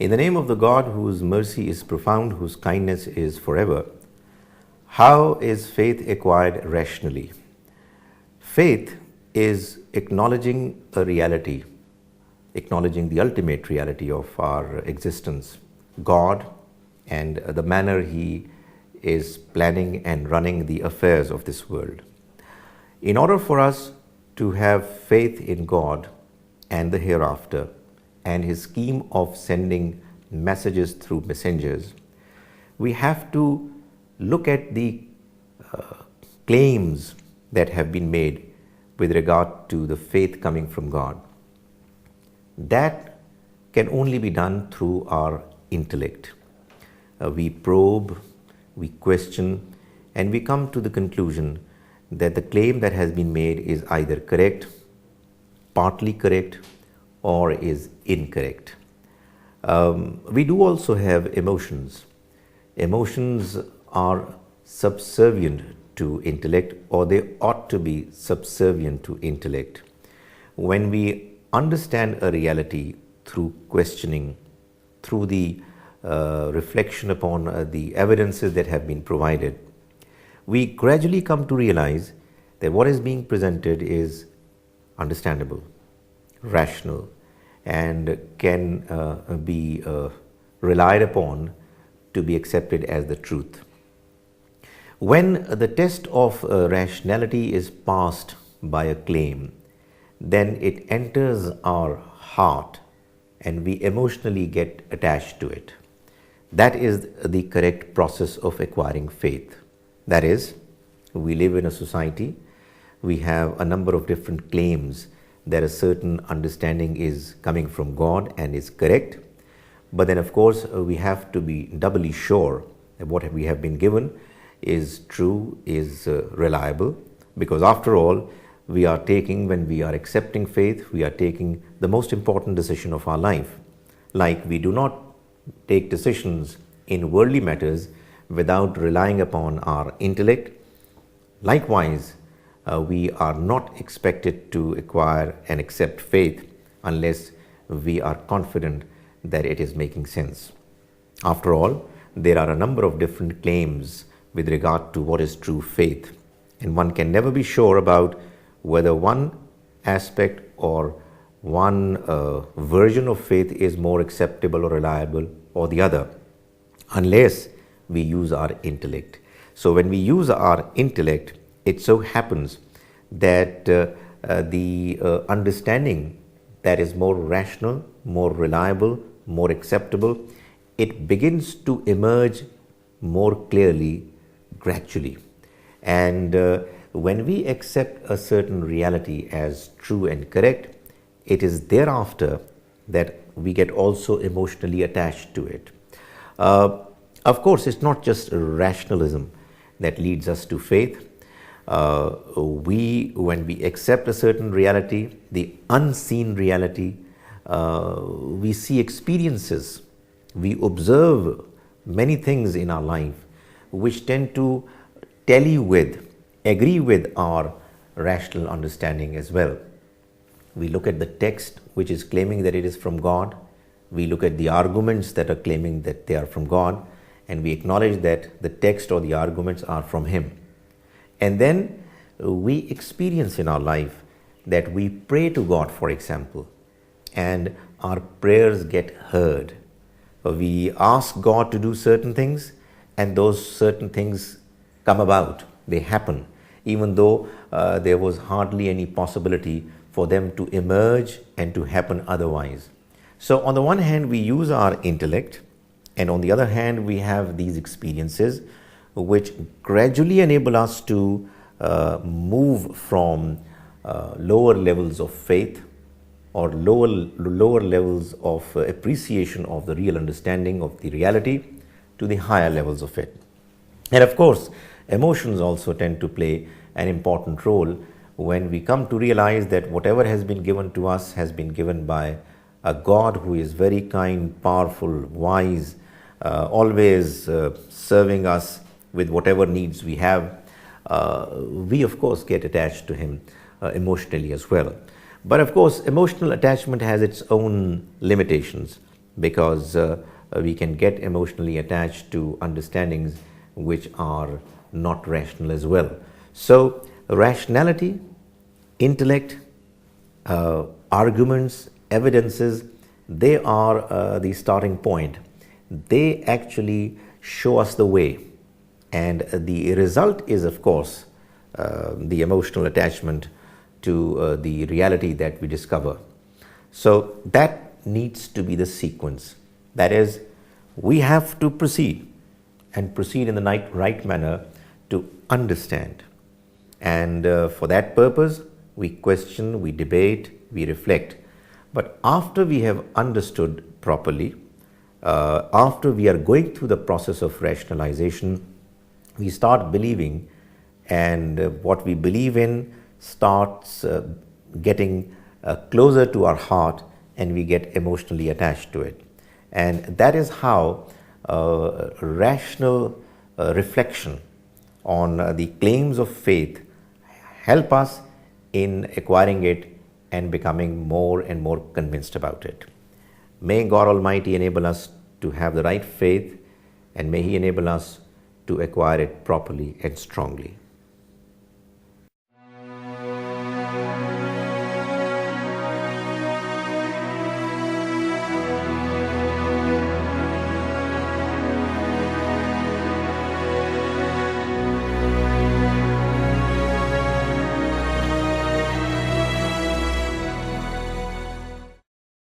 In the name of the God whose mercy is profound, whose kindness is forever, how is faith acquired rationally? Faith is acknowledging a reality, acknowledging the ultimate reality of our existence, God, and the manner He is planning and running the affairs of this world. In order for us to have faith in God and the hereafter, and His scheme of sending messages through messengers, we have to look at the claims that have been made with regard to the faith coming from God. That can only be done through our intellect. We probe, we question, and we come to the conclusion that the claim that has been made is either correct, partly correct, or is incorrect. We do also have emotions. Emotions are subservient to intellect, or they ought to be subservient to intellect. When we understand a reality through questioning, through the reflection upon the evidences that have been provided, we gradually come to realize that what is being presented is understandable, rational, and can be relied upon to be accepted as the truth. When the test of rationality is passed by a claim, then it enters our heart and we emotionally get attached to it. That is the correct process of acquiring faith. That is, we live in a society, we have a number of different claims that a certain understanding is coming from God and is correct. But then, of course, we have to be doubly sure that what we have been given is true, is reliable, because after all, we are taking, when we are accepting faith, we are taking the most important decision of our life. Like we do not take decisions in worldly matters without relying upon our intellect. Likewise, we are not expected to acquire and accept faith unless we are confident that it is making sense. After all, there are a number of different claims with regard to what is true faith, and one can never be sure about whether one aspect or one version of faith is more acceptable or reliable or the other, unless we use our intellect. So when we use our intellect, it so happens that the understanding that is more rational, more reliable, more acceptable, it begins to emerge more clearly gradually. And when we accept a certain reality as true and correct, it is thereafter that we get also emotionally attached to it. Of course, it's not just rationalism that leads us to faith. When we accept a certain reality, the unseen reality, we see experiences, we observe many things in our life which tend to agree with our rational understanding as well. We look at the text which is claiming that it is from God, we look at the arguments that are claiming that they are from God, and we acknowledge that the text or the arguments are from Him. And then we experience in our life that we pray to God, for example, and our prayers get heard. We ask God to do certain things, and those certain things come about, they happen, even though there was hardly any possibility for them to emerge and to happen otherwise. So on the one hand, we use our intellect, and on the other hand, we have these experiences which gradually enable us to move from lower levels of faith or lower levels of appreciation of the real understanding of the reality to the higher levels of it. And of course, emotions also tend to play an important role when we come to realize that whatever has been given to us has been given by a God who is very kind, powerful, wise, always serving us with whatever needs we have. We of course get attached to Him emotionally as well. But of course, emotional attachment has its own limitations. because we can get emotionally attached to understandings which are not rational as well. So, rationality, intellect, arguments, evidences, they are the starting point. They actually show us the way, and the result is, of course, the emotional attachment to the reality that we discover. So that needs to be the sequence. That is, we have to proceed and proceed in the right manner to understand. And for that purpose, we question, we debate, we reflect. But after we have understood properly, after we are going through the process of rationalization, we start believing, and what we believe in starts getting closer to our heart, and we get emotionally attached to it. And that is how rational reflection on the claims of faith help us in acquiring it and becoming more and more convinced about it. May God Almighty enable us to have the right faith, and may He enable us to acquire it properly and strongly.